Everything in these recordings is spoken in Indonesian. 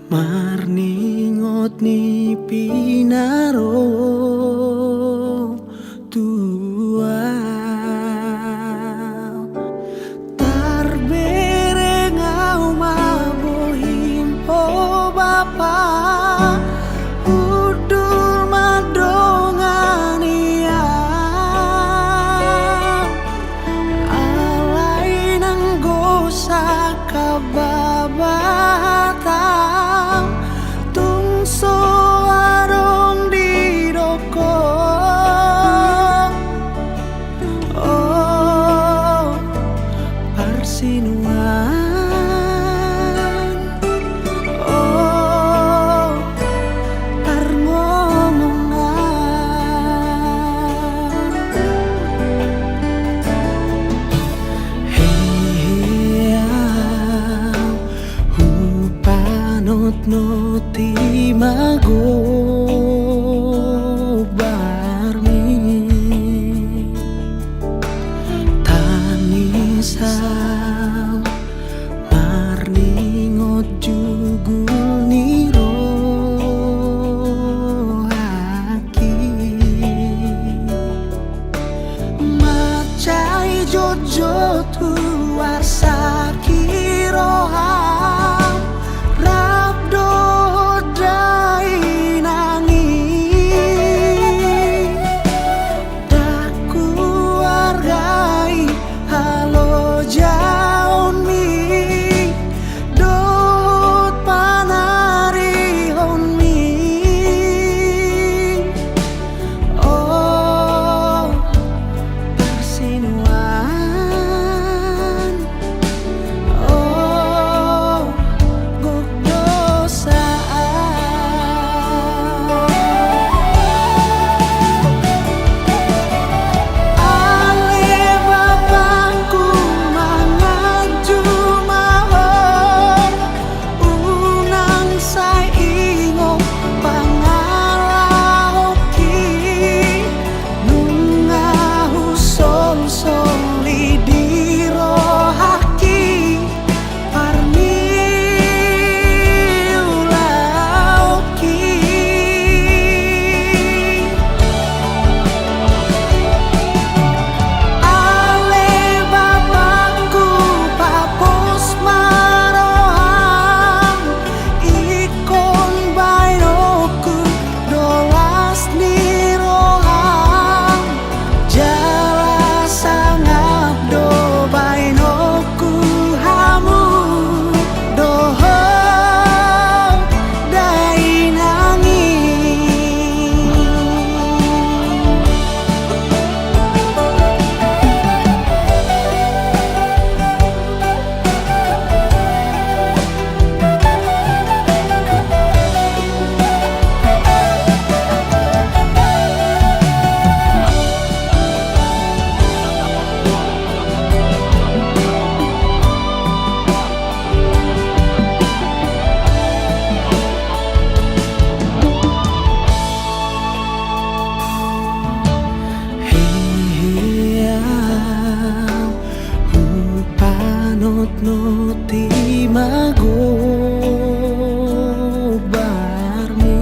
Marningot ni pinaro tua tarberengau mabohim o bapa udul madongania alai nang gosa kababata sinuan oh tar ngomongan hei hupanot no timago barmi tanisau marningot jugul niro haki macai jojo tuar sakiroham rabdo dai nangi daku wargai halo jaun mi dot panari hon mi oh persinuan oh gok dosaan ale bapakku mangaju mahon unang saingo pangalahoki nungahu sol lidiro haki parmi ulaoki ale bapakku papos maroham ikon bainoku dolas niroham jala sangap do bainoku hamu doho dai nangi hupanot no timago barmi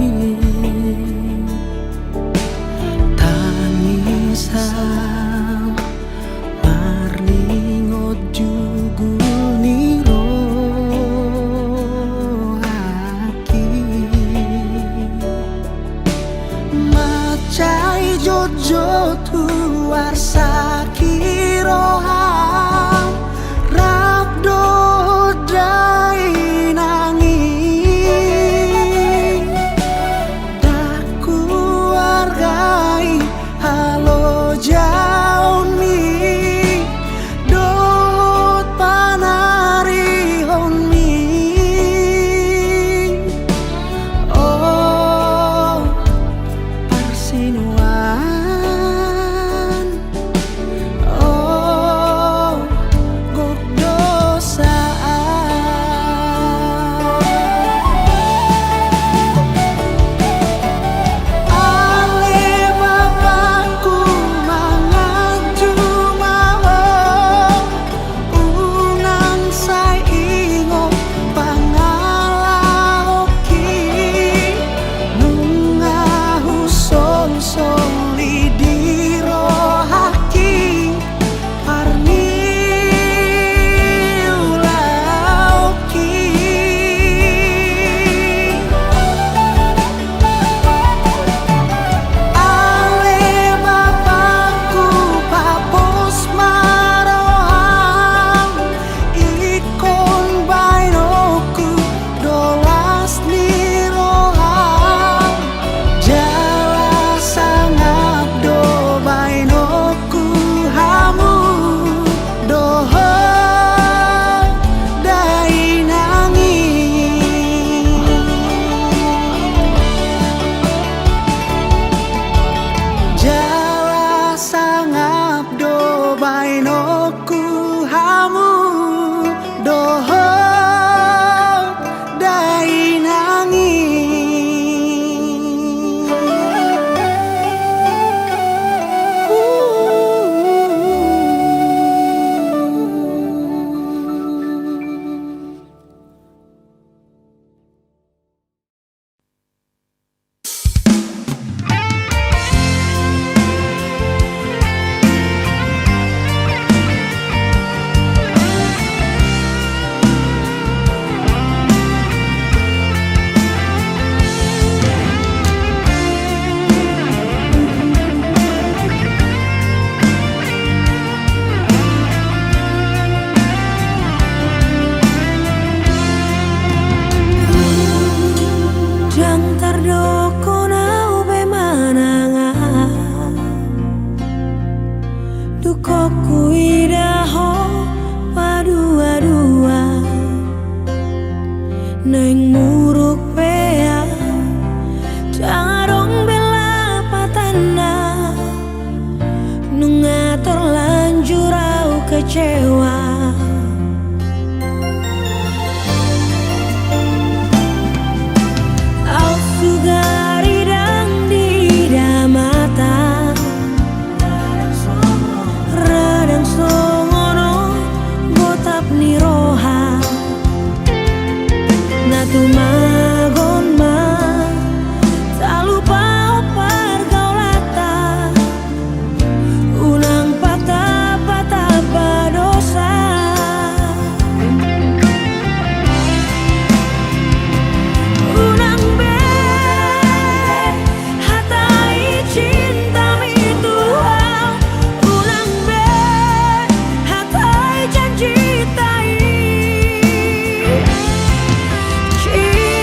tanisau marningot jugul niro haki macai jojo tuar sakiroham rabdo dai nangi daku wargai halo jaun mi dot panari hon mi oh persinuan buruk bea carong bela patana nunga terlanjur au kecewa. Au sugari dan di mata radang songono botap ni roha natu magon ma tak lupa opar gaulata unang patah-patah badosa unang be hatai cinta mi Tuhan unang be hatai janji tai cinta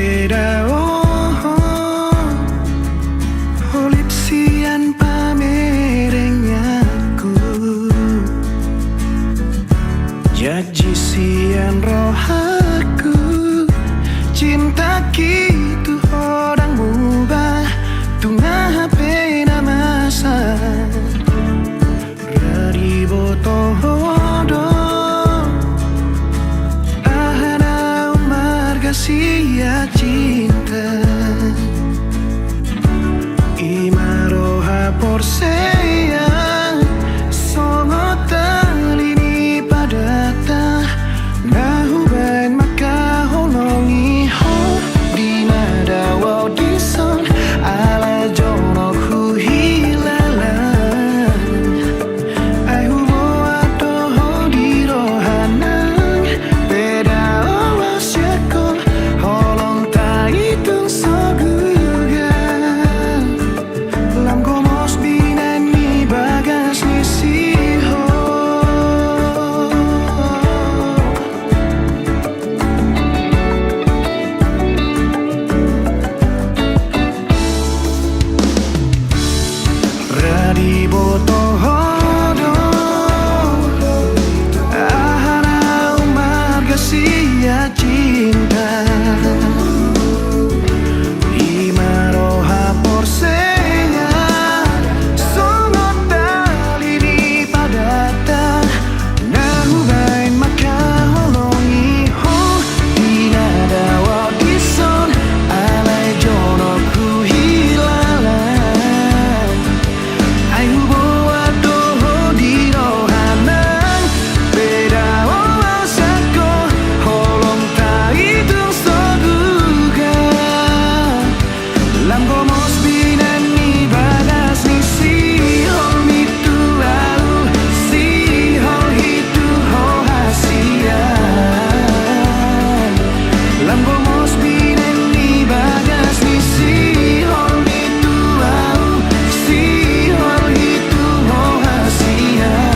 beda Olip sian pamerengnya ku Janji sian rohaku Cinta gitu orang mubah Tungah pena masa Rari botohodo Ahana marga sia cinta Imaroha porseya Songo talini padata Nahubain maka holongi ho Dina dawa dison ala jonok hu hilalan Ai hubo ato ho di rohanang Beda owa syakol holong ta itung sogugan Lam gomos binan ni bagas ni siho Radi botohodo Ahana marga sia cinta Imaroha porseya Songo talini padata Nahubain maka holongi ho Dina dawa dison alai jonok ku hilalan Ai hubo ato ho di rohanang Beda owa sako holong ta itung sogugan Lam gomos binan ni bagas ni sihol mitu au Sihol hitu ho hasian Lam gomos binan ni bagas ni sihol mitu au Sihol hitu ho hasian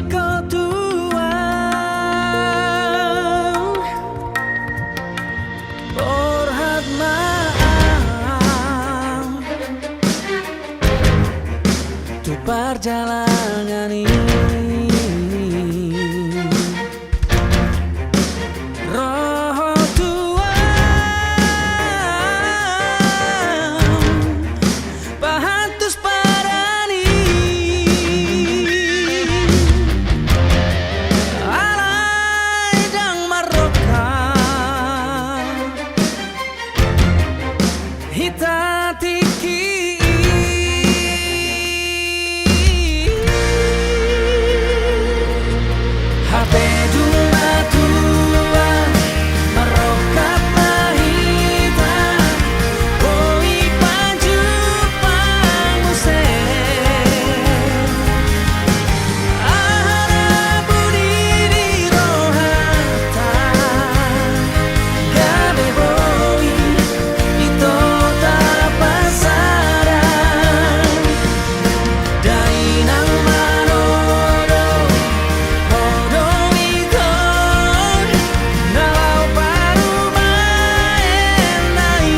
kau tuang Borhat maaf Untuk perjalanan ini Roh tuang Pahantus parani Alay dang maroka Hitatiki Hape duma tua Marokat mahita Koi paju pangusir Ahara budi di rohata Gabe boi Ito tapasaran Dainang manodo Hodo ikon Nalau paru maenai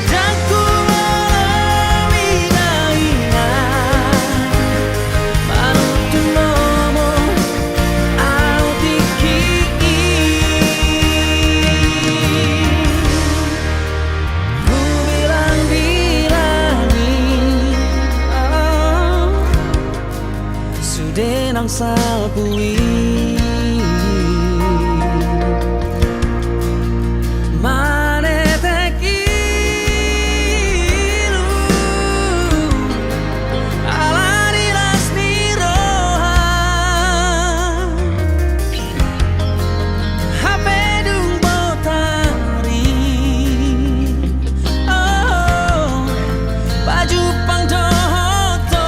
Jaku olawi daina Manutu nomo autiki Ku bilang-bilangi Sudenang salpui Manetekilu Ala dirasmi roha Hapedung botari Oh Baju pang dohoto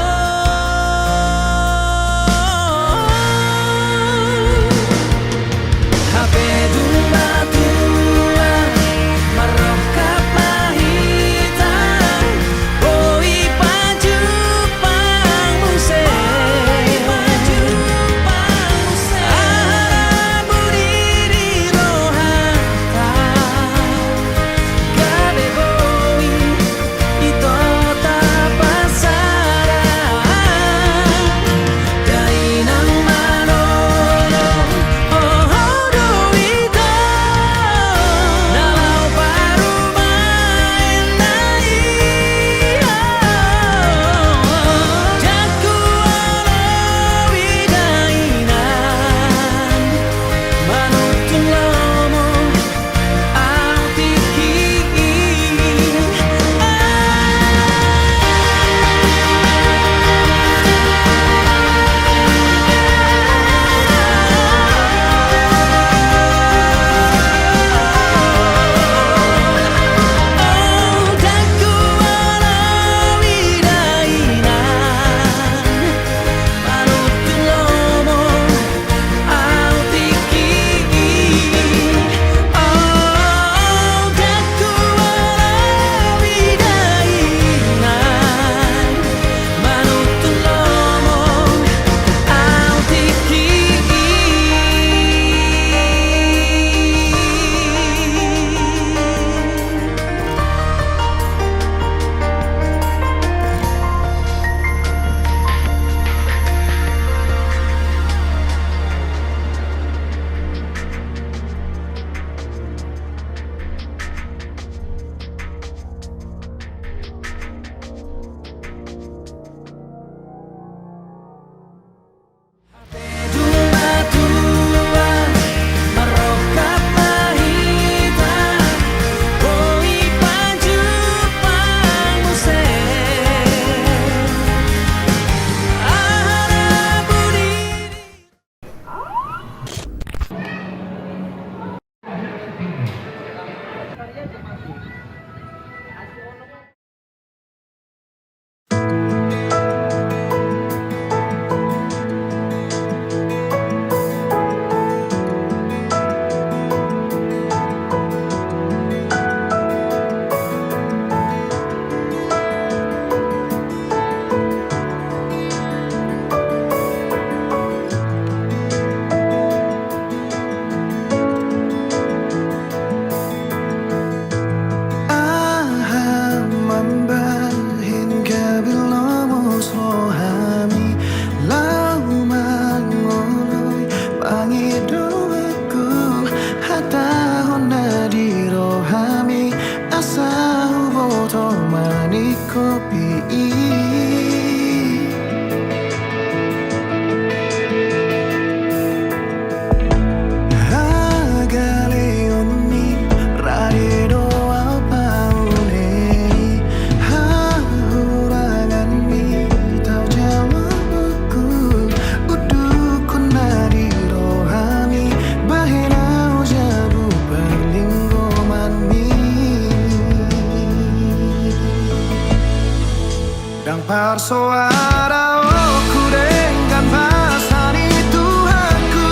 suara aku dengan pasan itu aku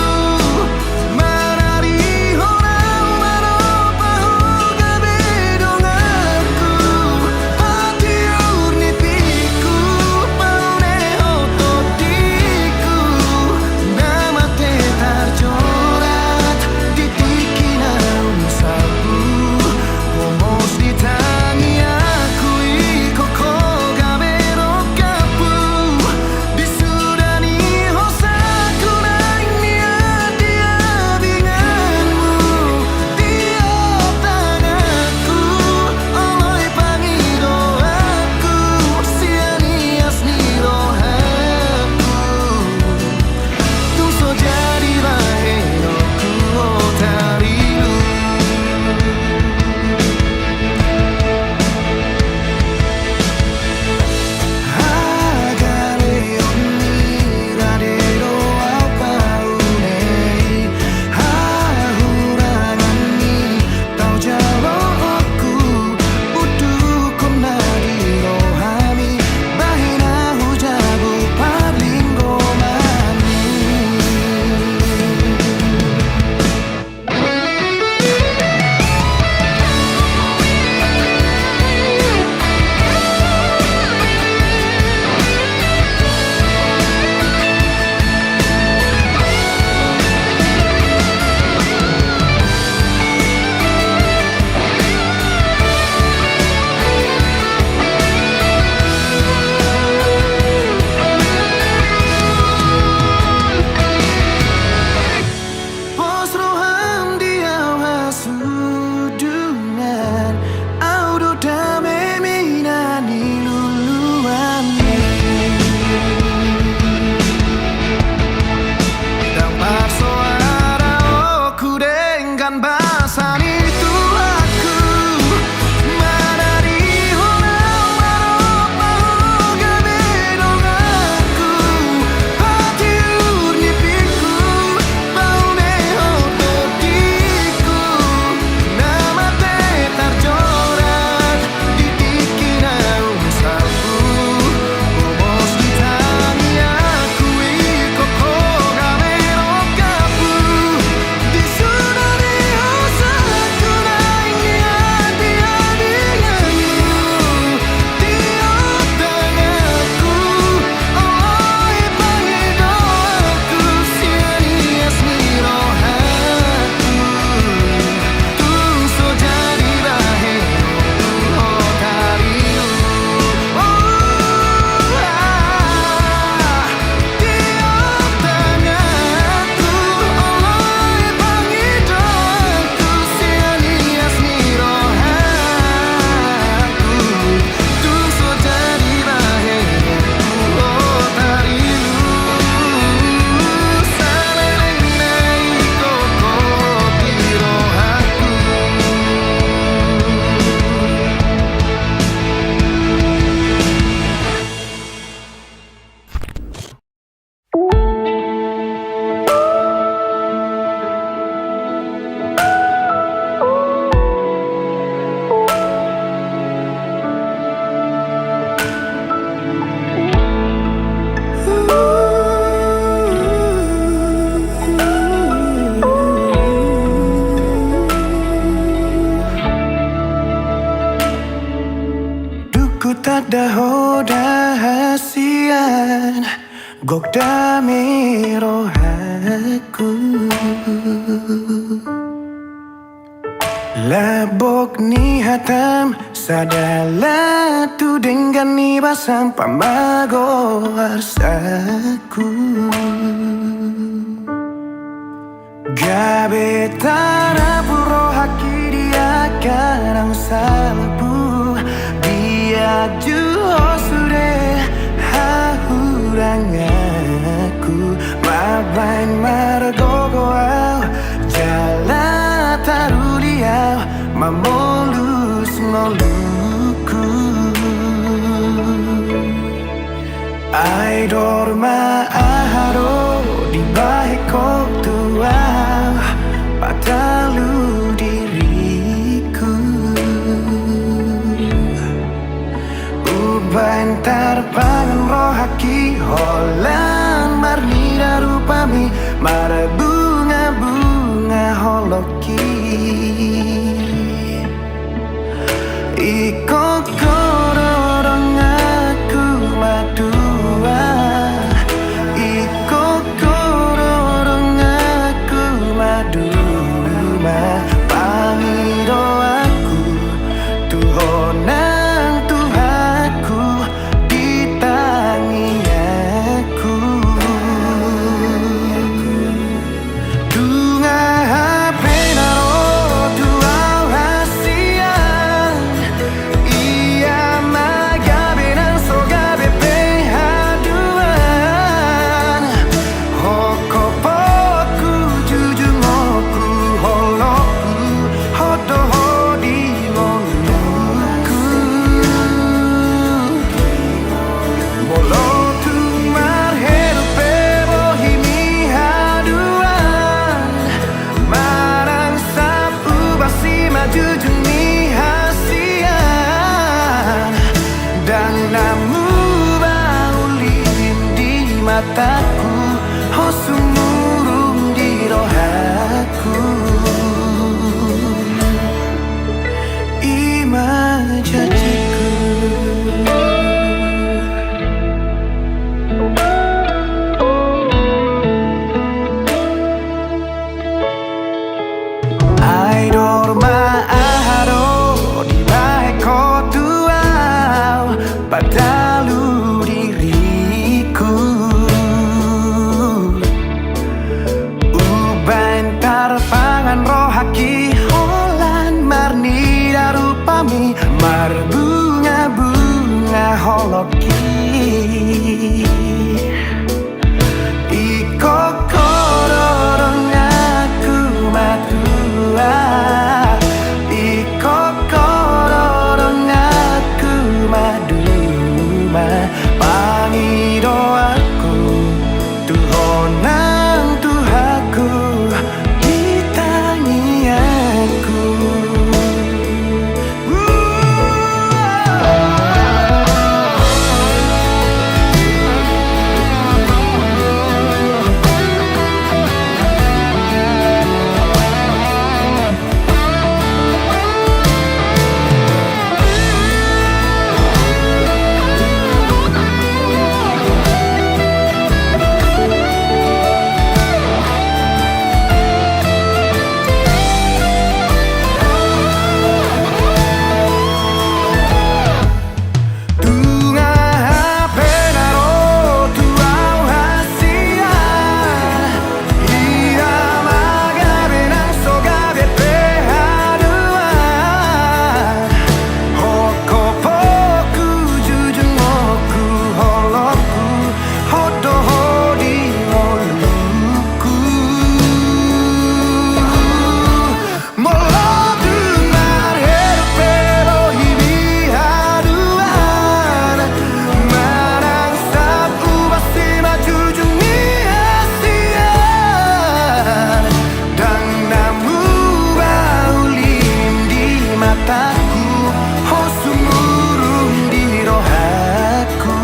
menari orang meropahu kebedong aku hati urnipiku paune ototiku nama te tercoret di tikina sabu homos di tangi aku ikoko gamero kapu disudani hosaku naini dia binganmu tiap tanganku oloi pangido aku sianias nirohaku tuso jadi baheroku otariu Pos roham dia wasudungan audo dame minani luluani dapat suara aku dengan basan itu aku menari orang meropahu kebedong aku hati urnipiku paune ototiku nama te tercoret di tikina sabu homos di tangi aku ikoko gamero kapu disudani hosaku naini dia binganmu tiap tanganku oloi pangido aku sianias nirohaku tuso jadi baheroku otariu tiap tanganku oloi pangido aku sianias nirohaku tuso jadi baheroku otariu saleleng nei koko pirohaku Duku tada hoda hasian gok dame rohaku labok ni hatam sadala tu dengan ni basam pamago harsaku gabetara puro haki dia karang salabu dia juho sure hahurangaku mabain margogo au jala taruliau mamolus ngoluku ai dorma aharo di baheko tua patalu diriku bantar pangan Mara bunga-bunga holoki Iko kororong aku madua Iko kororong aku maduma Pangiro aku tuhonang tuhaku ditangi aku Tunga penaro tuau hasian Ia magabe nang sogabe pehaduan Hoko poku jujungoku holoku Hodo hodi ngoluku Bolo tumar herupe bohimi haduan Marang sapu basi maju juni hasian Dan namu baulin di mataku Hosumurung di rohaku Ima janjiku Ai dorma aharo di bahe tuau padalu diriku Ubain tarpangan rohaki holan marni darupami Mar bunga-bunga holoki Iko kororong aku madua Iko kororong aku maduma Pangido aku tuhonang tuhaku ditangi aku Tunga penaro tuau hasian Ia magabe nang sogabe pehaduan Hoko poku jujungoku holoku Hodo hodi ngoluku Molo dumar herupe bohimi haduan Marang sapu basi maju juni hasian Dan namu baulin di mataku Hosumurung di rohaku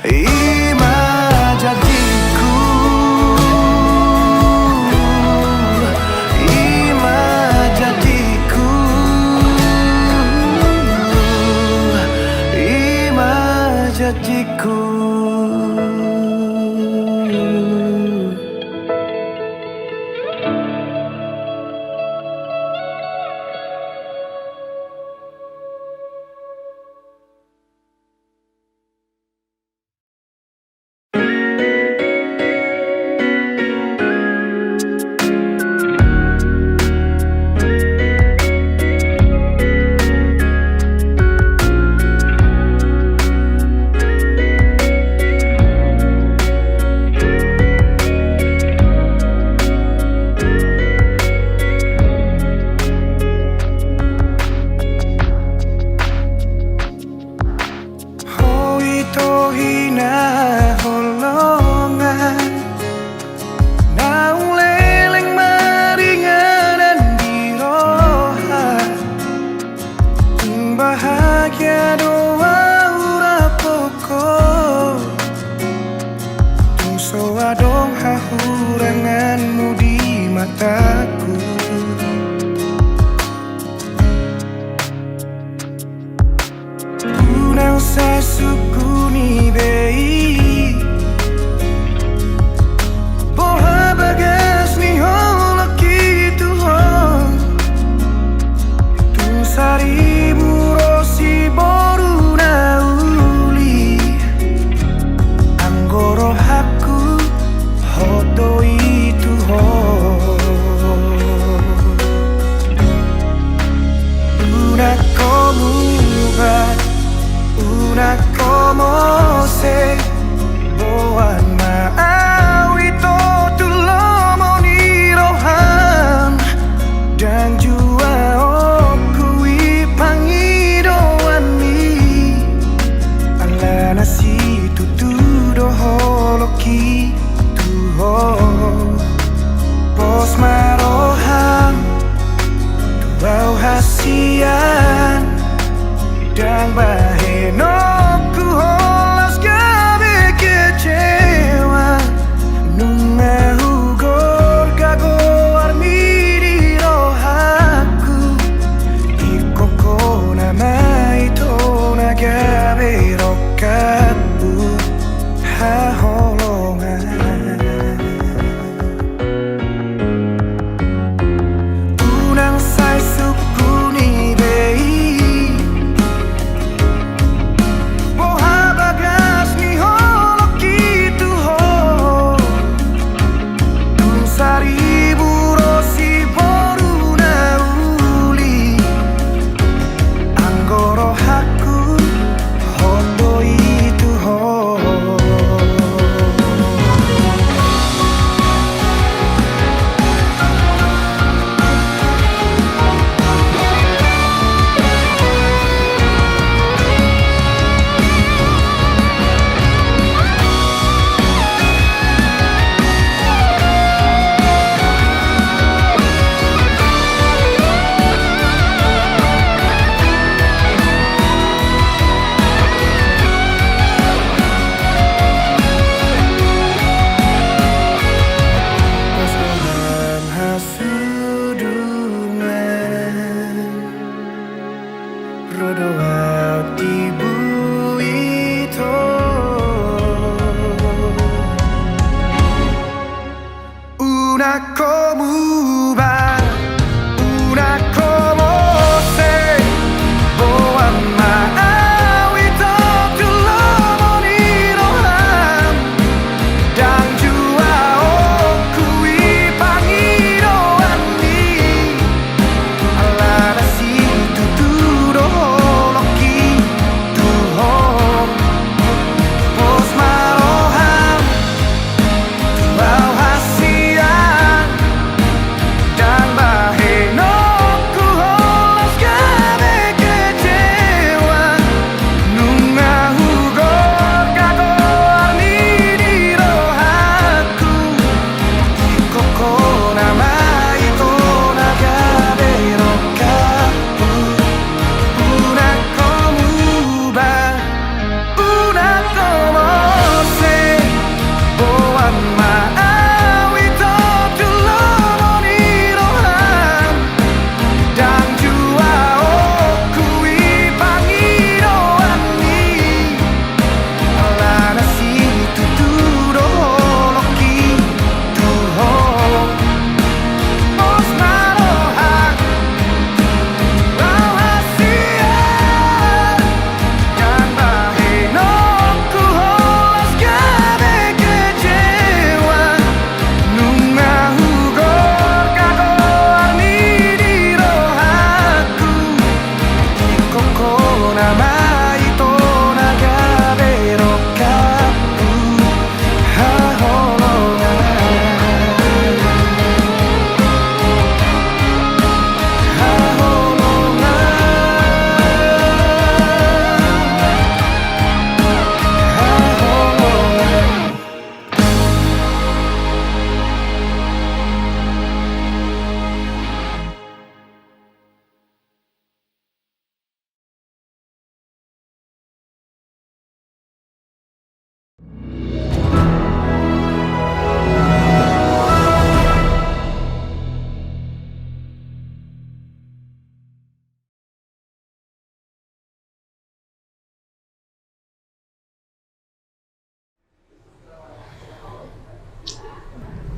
Ima jadiku Ima jadiku Ima jadiku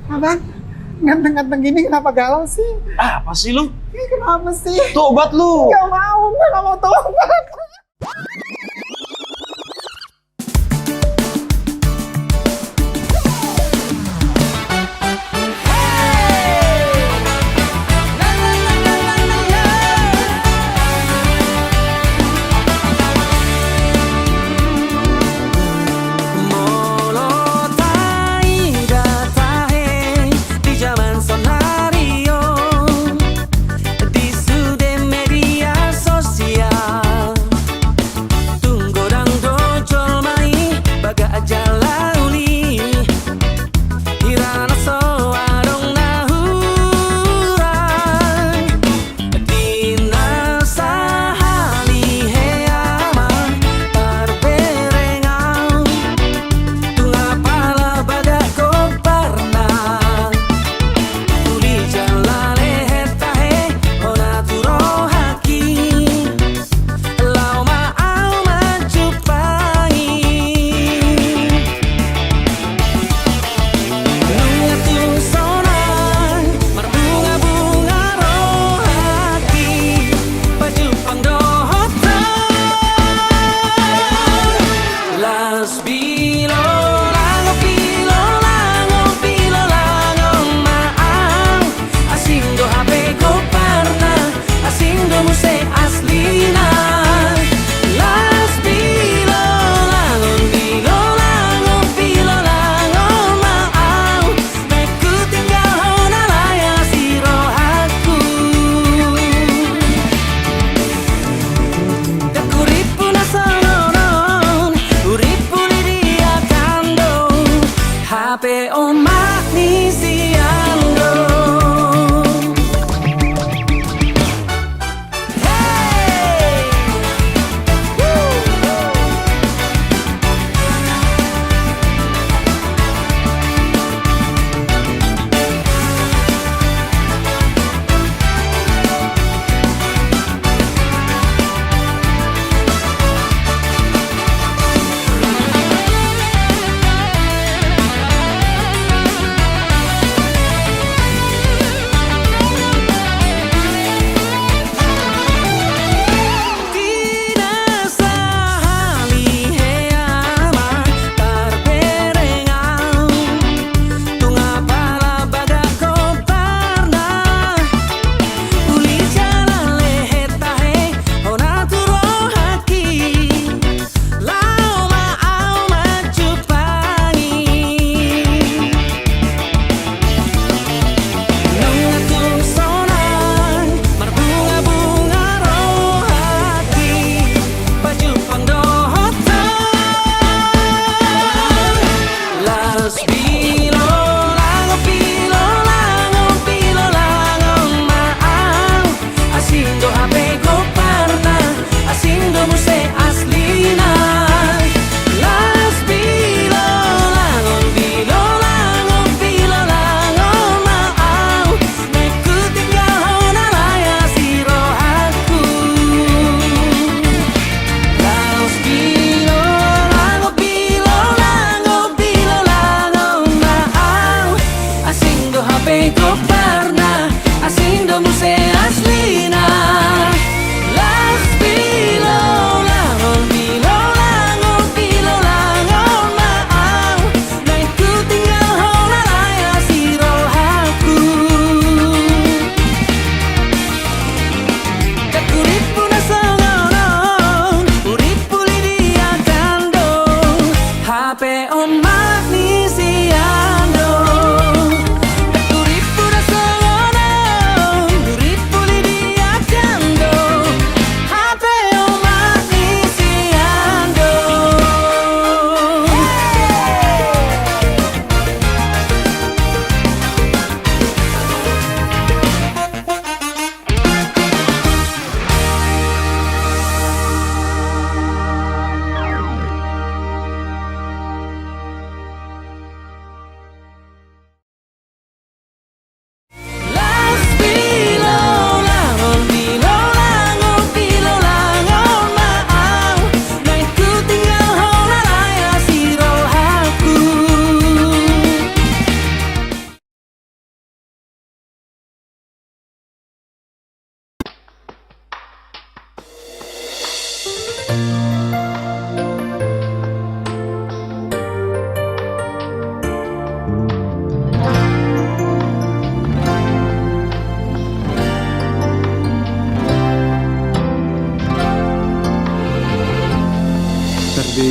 Abang, ganteng-ganteng gini kenapa galau sih? Apa sih lu? Ini kenapa sih? Tobat lu. Gak mau, gue gak mau tobat. Hape omak ni siando. Hey!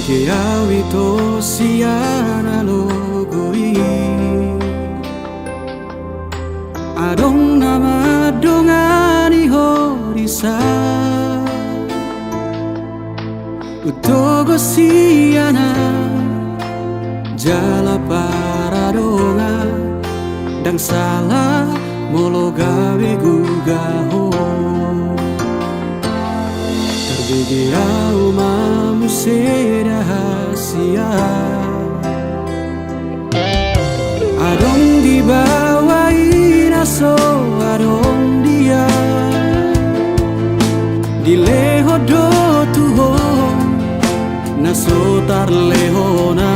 Terbigi awito siana logoi Adong nama dongani horisa Utogo siana Jala paradonga Dang salah molo gawe gugaho Terbigi aumamu rahasia Adong dibawain aso adong dia Dileho do tuho naso tarlehona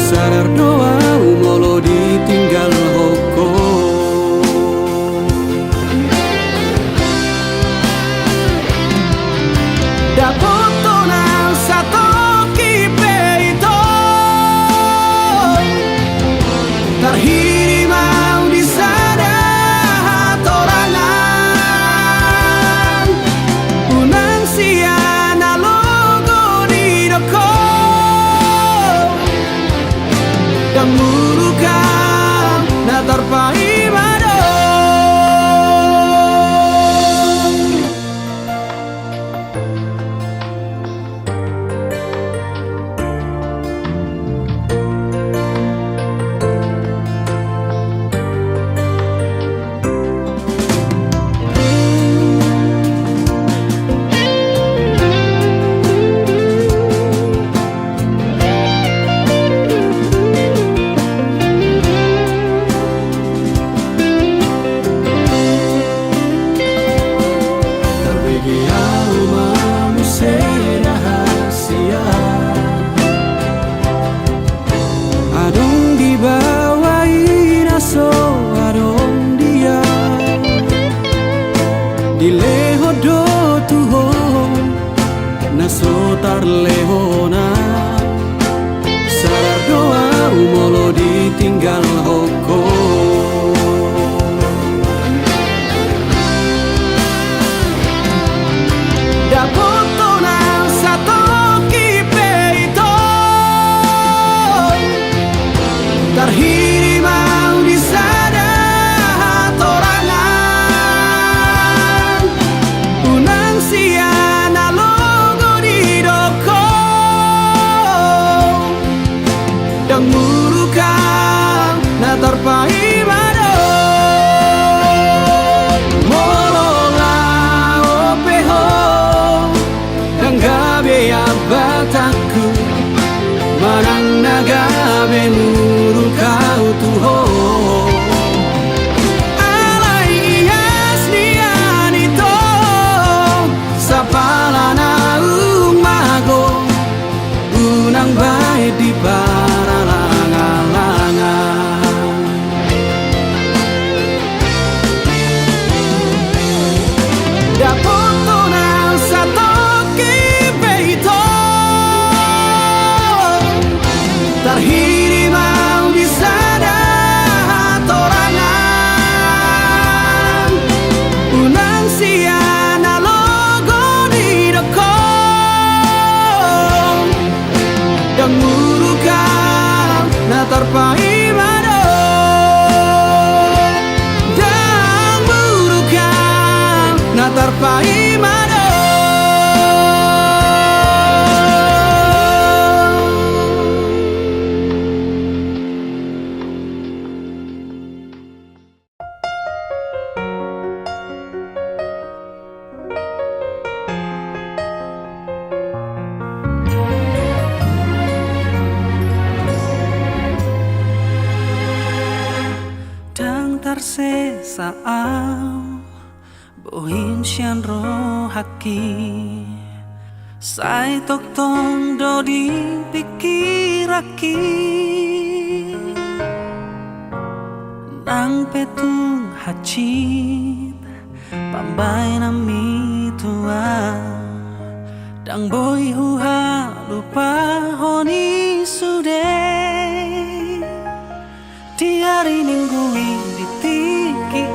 Sadar doa umolo ditinggal hoko Dapoto nang satu kipe itu Terhirimau di sana torangan Unang siana logo di doko Dan murukam na terpai Dileho do tuho naso tarlehona Sadar doa umolo ditinggal hoko Dapoto nang satu kipe itu Terhirimau di sana torangan Unang siana logo di doko Dan murukam na terpai mado Molola opeho Dan gabe abataku Manang nagabe murukau tuho Alai ias nian ito Sapalana umago Unang baik di paralangan-langan Dapoto nang satu kipe itu Terhirimau di sana torangan Unang siana logo di doko Dan murukam na terpai mado Dan murukam na terpai mado Dang tarsesa au bohin sian rohaki Sai tok tong do di pikiraki Nang petung hacit pambay na mitua Dang boy huha lupa honi sude Tiari ninggui ditiki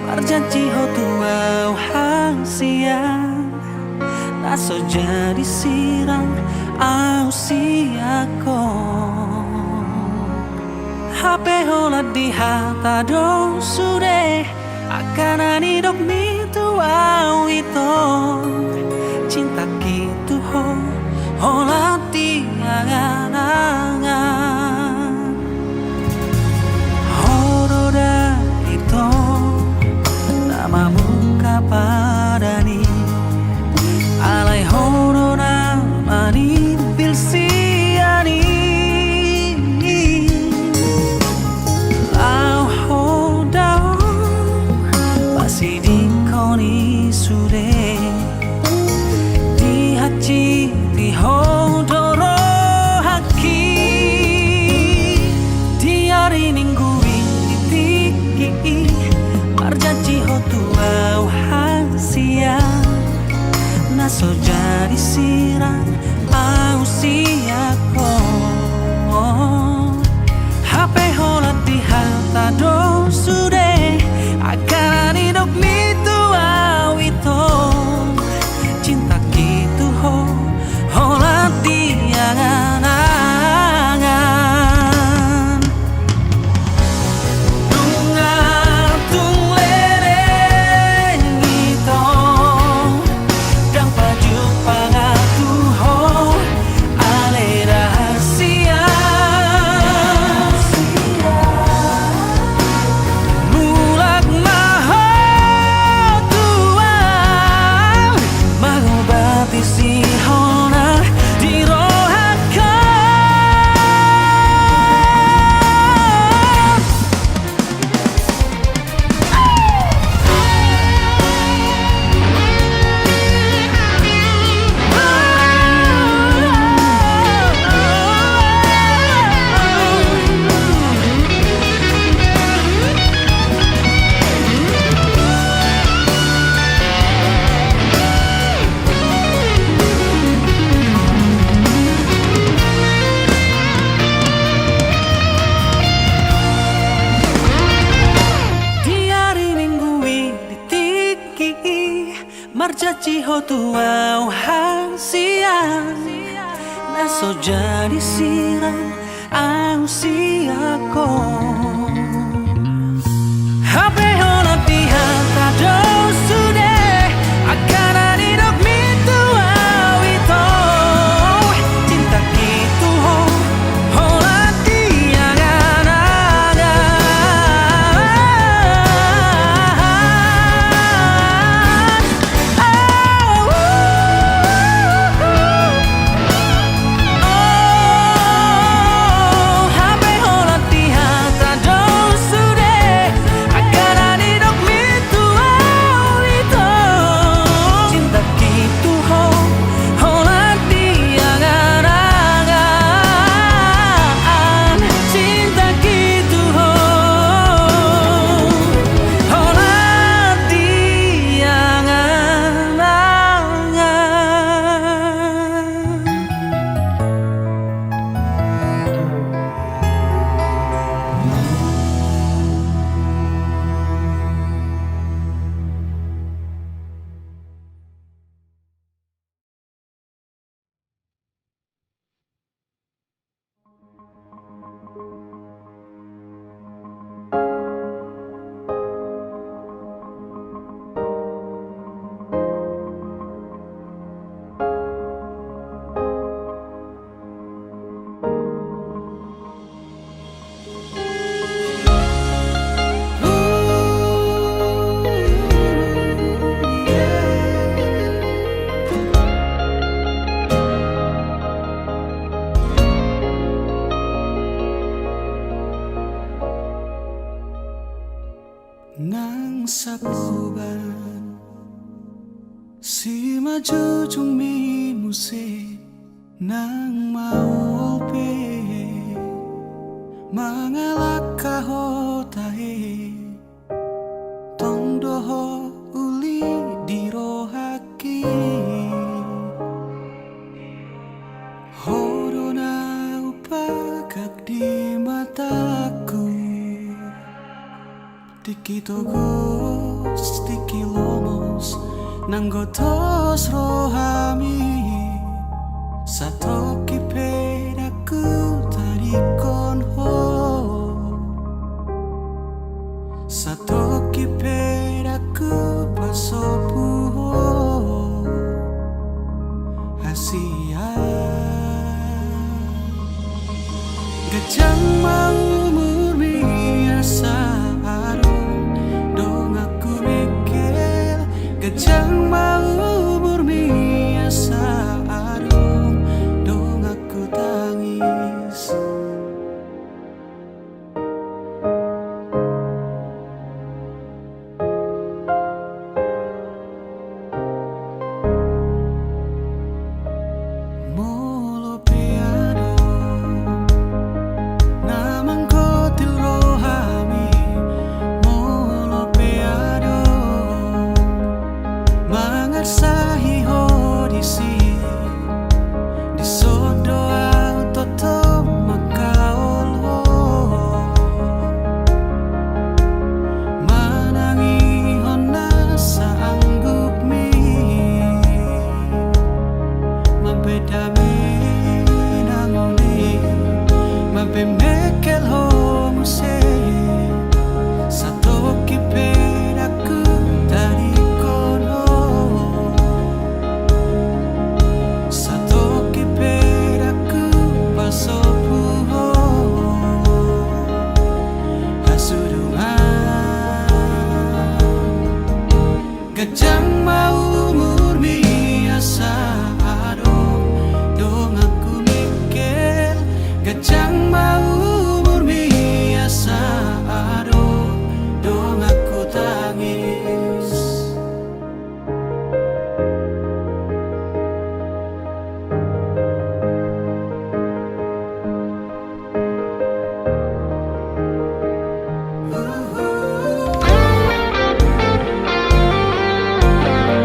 Marjanji ho tuau hang siang naso jadi sirang ausiako. HP hola di hata do sude akan dok mitu au ito cinta gitu hola di angan-angan horoda ito namamu kapadani alai horoda mani pilsiani lau hodao masih di koni sude di haji di hodoro haki di hari minggu ini tiki marjanji hotuau hasia naso jadi sirang ausiako. HP holat di hata do sude akan dok mitu au ito cinta gitu holat di angan-angan dunga tung lereng ito dang paju pangatu ale rahasia mulak maho tuan mengobati si hona di rohaka. Di hari minggu ini tiki marjaci hotuau hasia naso jadi sirang ausiako. HP hola di hata do sude akan dok mitu au ito cinta gitu hola di angan-angan. HP hola di hata do sude akan dok mitu au ito cinta gitu hola di angan-angan cinta gitu hola di angan-angan. Nang sapuban si maju jung mi muse nang mau pe mangalak kahotahe tong doho uli di rohaki horona upagak di mataku Tiki togos, tiki lomos, nanggotos rohami satoki pedaku tarikon ho satoki pedaku pasopu ho hasia gajang mau murmi asa arum dong aku mikir gajang mau murmi asa arum dong aku tangis molo peado namang kotil rohami molo peado mangarsahi hodisi di sodo autoto makaolo manangi hona saanggup mi mabedami nangoni mabemekel homuse satoki pedaku dari kono satoki pedaku pasopu ho hasudungan gajang mau murmi asa adong dong aku mikir gajang mau murmi asa adong dong aku tangis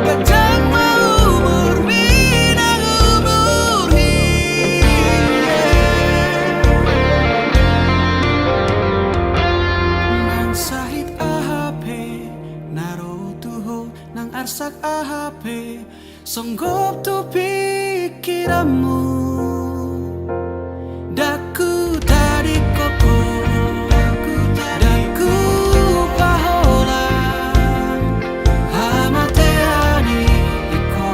gajang mau murmi nang umurhi nang sahit ahape narutuho nang arsak ahape songgop tu pikiranmu daku tadi koko daku pahola hamateani iko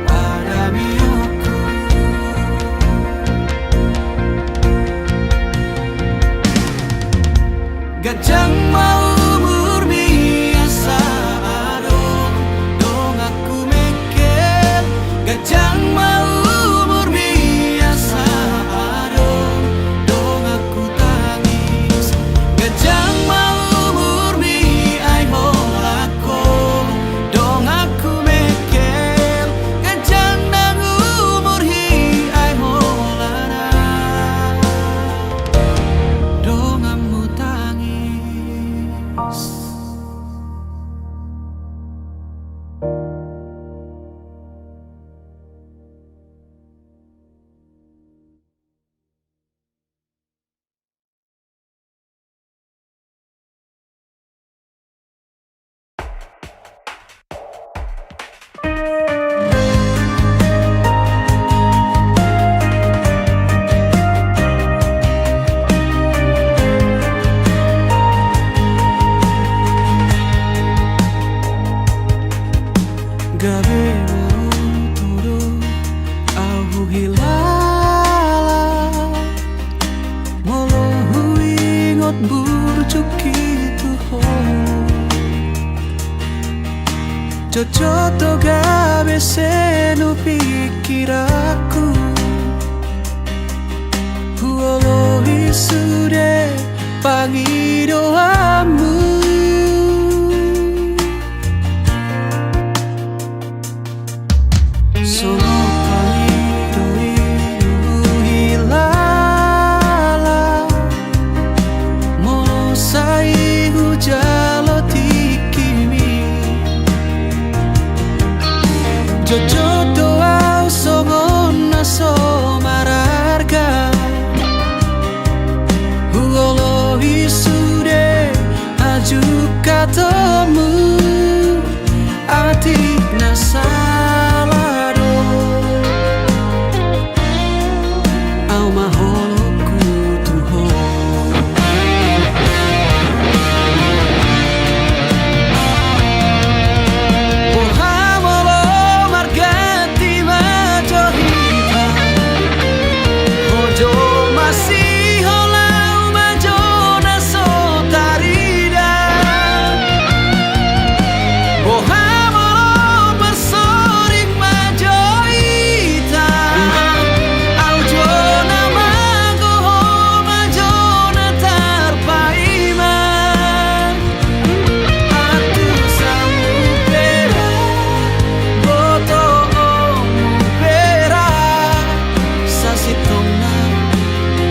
pada mioku gajang mau murmi asa adong dong aku mikir gajang mau murmi asa adong dong aku tangis gajang mau murmi ai holako dong aku mikir gajang nang umurhi ai holana dong amu tangis gabe turu au hilala molo huingot burjuki tuho Cocoto gabe senu pikiraku Huolo hisude pangidoamu Sono pangido hilala Molo sai hujalo tikimi Jojoto au songon naso mararga Huolo hisude au maholoku tuho. Pohamolo margati majohita Hojo masih holau majona sotarida Pohamolo bersorik majohita Aljona magoho majona tarpaima Atu samu pera Boto omu pera Sasitona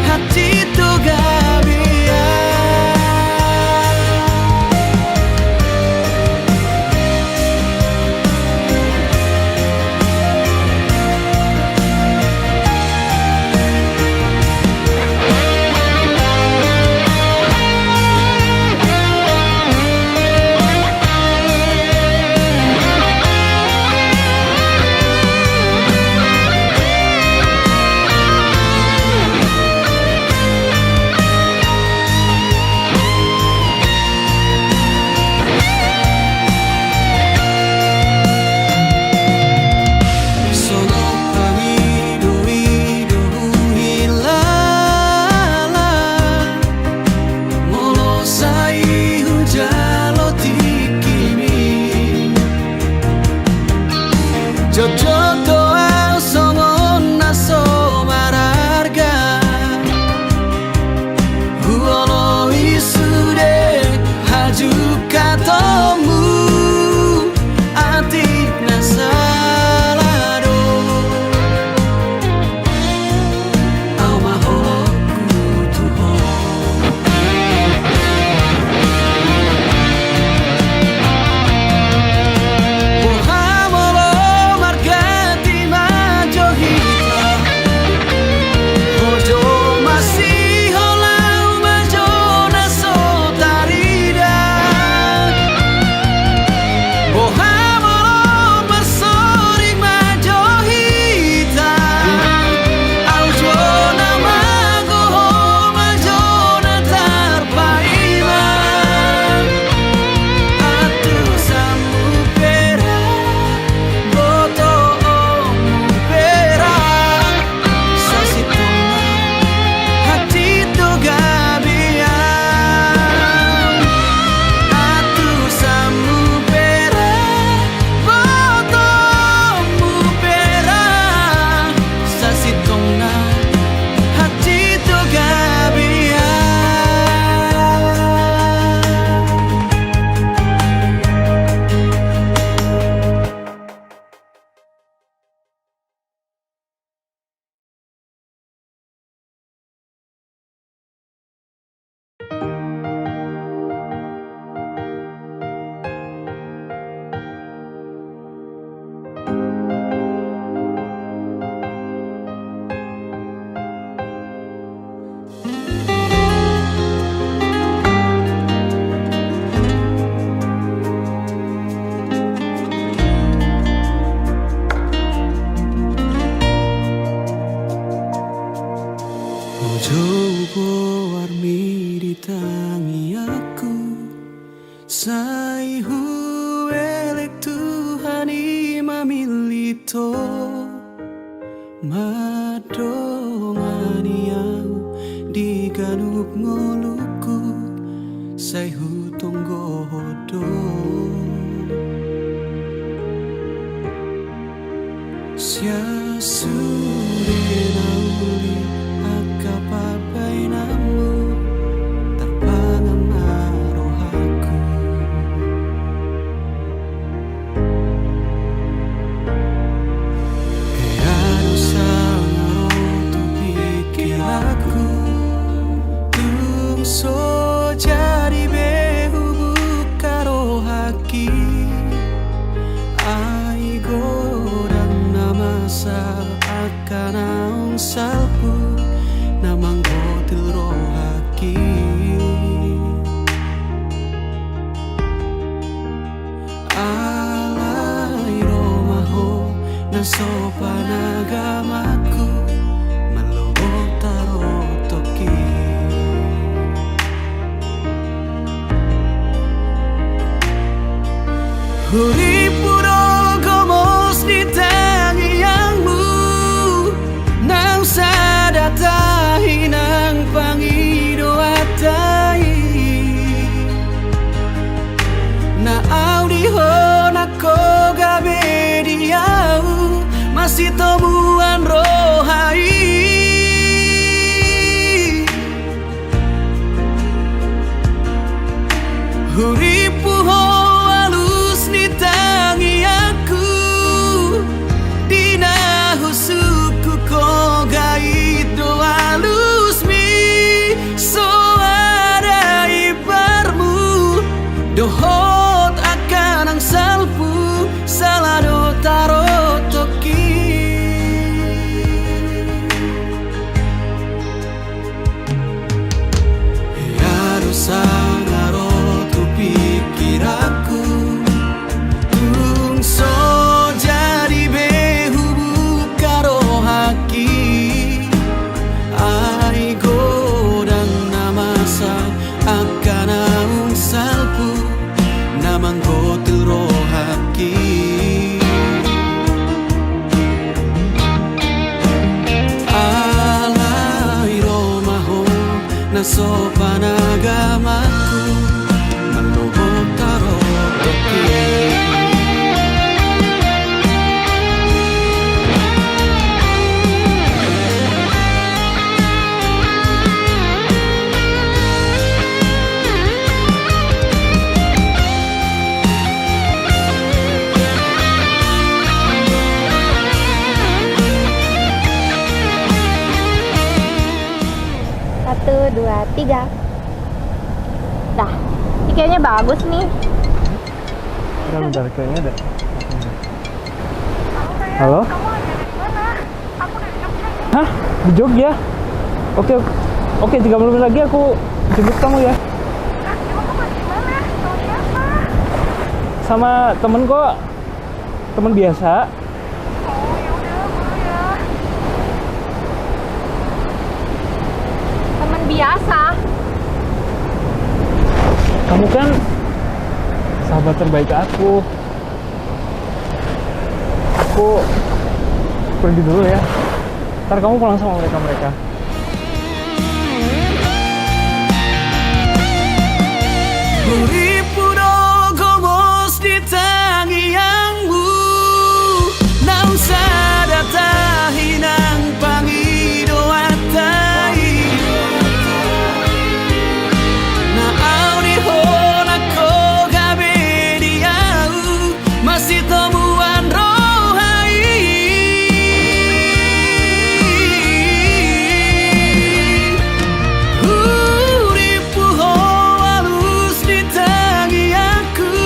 hati tu gabia Sono pamido ido hilala Molo sai hujalo tikimi Jojo toa songon naso mararga Huolo isude haju katomu Ati nasalado Au maholoku tuho Pohamolo margati majohita Hojo masih holau majona sotarida Pohamolo bersorik majohita Aljona magoho majona tarpaima Atu samu pera Boto omu pera Sasitona hati tu gabia Atu samu pera Boto omu pera Sasitona hati tu gabia Ojo warmi di tangi aku Sai huelek Tuhani mamilito Madongani au di ganup ngoluku Sai hutonggo hodo Sia sure nauli akapapai namu Terpangan marohaku Eano sangaro tu pikir aku Tungso jadi behu bukaro haki Aigo dan nama sal akan naung salpu Namang gotil rohaki Alai romaho na sopan agamaku Melobok Uripuro gomos di tangiyangmu nang sadatahi nang pangido atai na audiho nako gabe diau masih temuan rohai Huripuho halus ni tangi aku Dina husuku ko gaido halus mi So ada ibarmu Dohot akan ang salpu Salado taro toki Yarusa aku tung so jadi behu bukaro haki ai godang namasa akan aung salpu namang gotil rohaki alai romaho na sopanagamaku Satu, dua, tiga. Dah, ini kayaknya bagus nih. Bentar, kayaknya ada. Halo? Kamu ada di mana? Aku dari Jogja. Hah? Di Jogja? Oke, 30 menit lagi aku jemput kamu ya. Hah, emang kamu di mana? Sama siapa? Sama temen kok. Temen biasa. Oh, yaudah, boleh ya. Teman biasa? Kamu kan sahabat terbaik aku. Aku pergi dulu ya. Ntar kamu pulang sama mereka. Uripuro gomos di tangiyangmu nang sadatahi nang pangido atai na audiho nako gabe diau masih temuan rohai Uripuho halus di tangi aku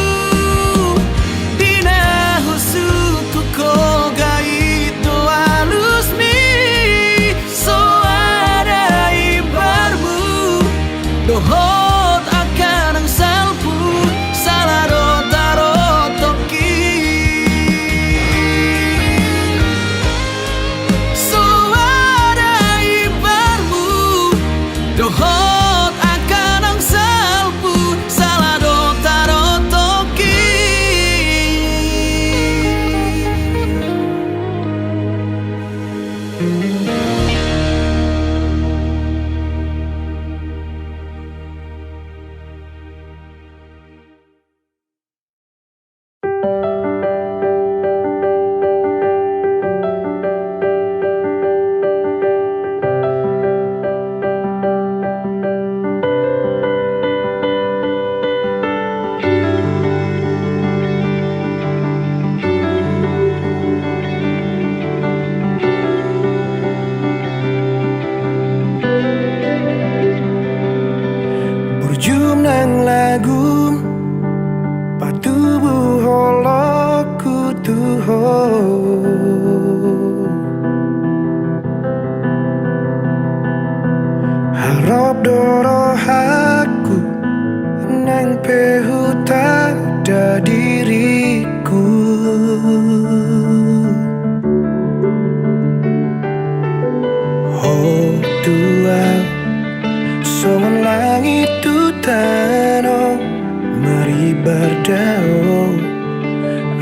Dina husuku ko gaido halus mi So ada ibarmu Dohot akan ang salpu Salado taro toki So ada ibarmu Dohot akan ang salpu Salado taro toki Burjum nang lagu patubu holoku tuho harap doro aku nang pehuta da diriku Oh Tuhan Soman langit tu tano Mari berdao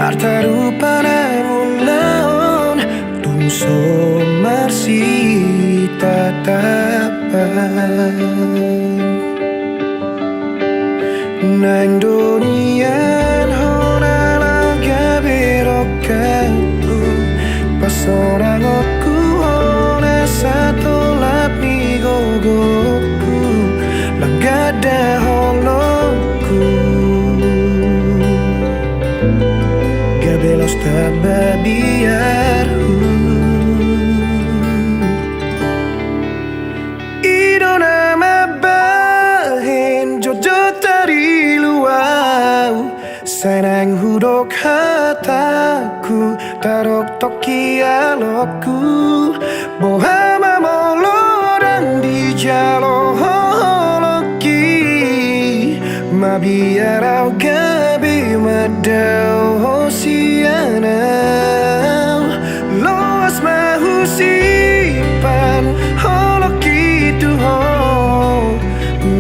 harta rupa namun laon tungso marsi tatapan nang donian hona laga berokaku pas orang aku hona satu lapi gogoku langgada holoku gabelos tababiarhu idona mabahin jojo tari luau senang hudok hataku tarok toki alokku bohama molo dan di jalo holoki mabiarau gabi madau hosianau loas mahusipan holoki tuho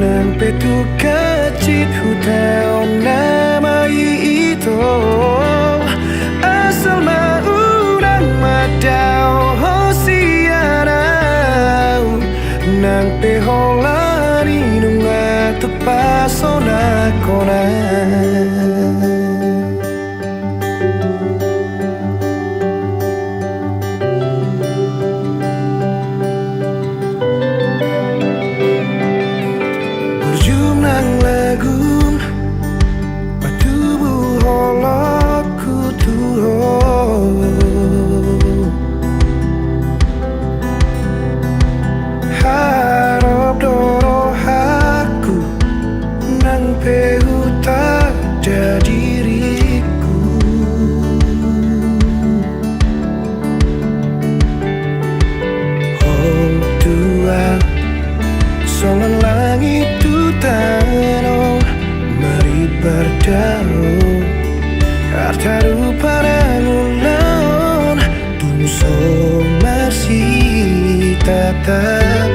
nang petu kacit hutau nama itu asal maunang madau hosianau nang peholani nunga tepasona kona berjumlah lagun patubu holoku tuho harap dorohaku nang pehuta diriku oh Tuhan solan langit tu tano mari berdao harta rupa nangulan tungso masih tatapan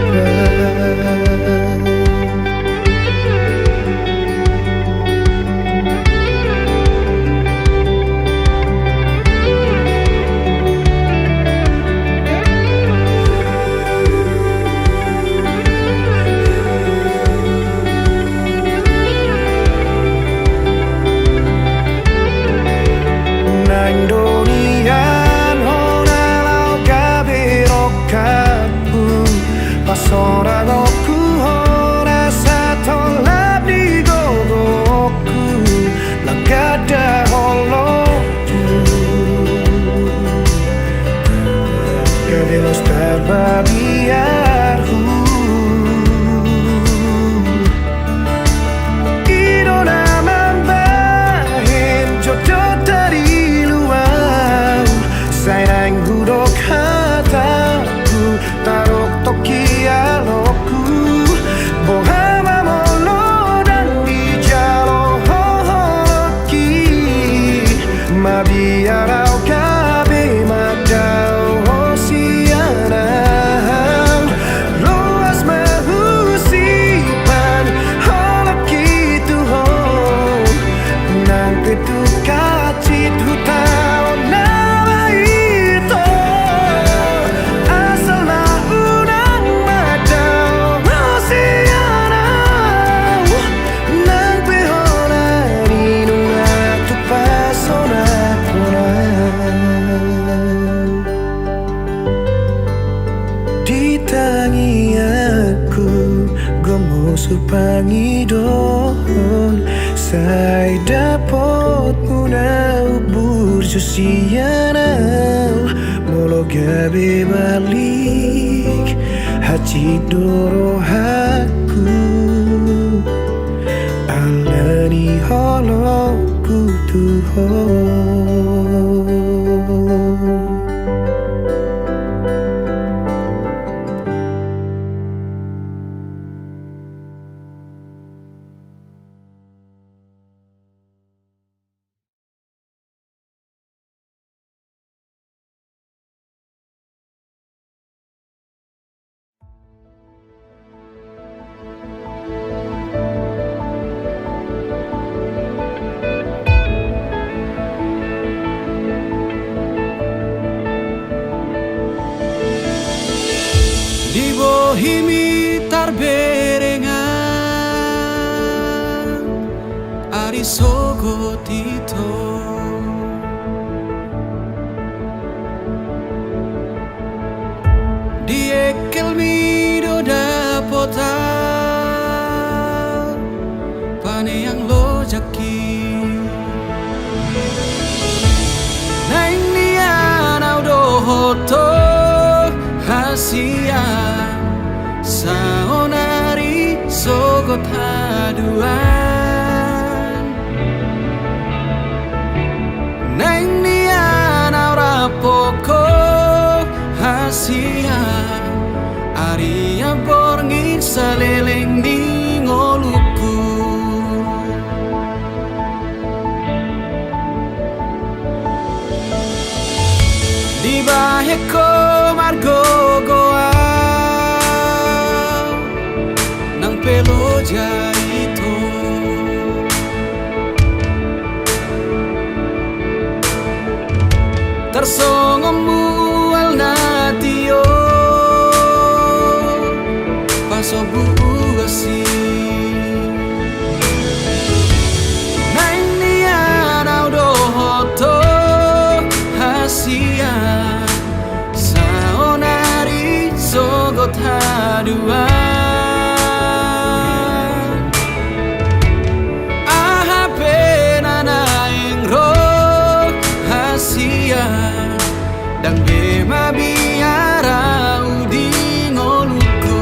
nang donian hona lau gaberokapu pas orang aku hona satolap di gogoku lagada holoku gabelos terbabiarhu idona mambahin jodoh dari sayang hudok hataku tarok toki alokku bohama molo dan di jalo hoki mabiarau kabe madau hosianau loas mahusipan holoki tuho nang petu kacit hutau ditangi aku gomo supangi dohon sai dapot munau burjusianau molo gabe balik haji dorohaku alani holoku tuho hasia saonari sogot haduan neng nian aura poko hasia Aria borngin saleleng di ngoluku di baheko margo goa nang pelo jaito tersongomu al natio pasobu asi nang nian audo hoto hasia saonari sogot haduan aha penana ingro hasia dan bema biara udi ngoluku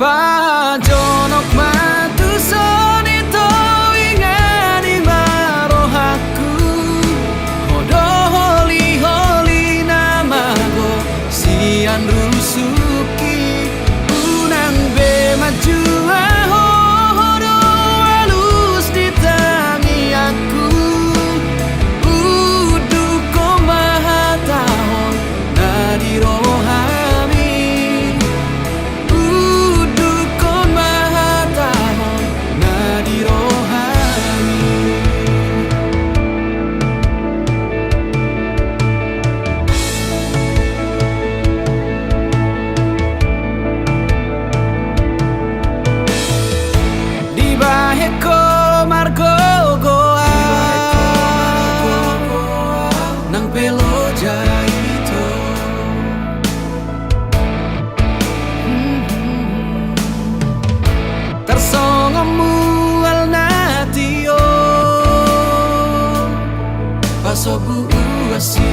pajonok matu sonito ingani marohaku hodo holi holi namago sian rusuki unang bema jua hodo halus di tangi aku uduko mahatahon nadirohami uduko mahatahon nadirohami di baheko margo goa nang pelo jaito tersongomu al natio pasobu asi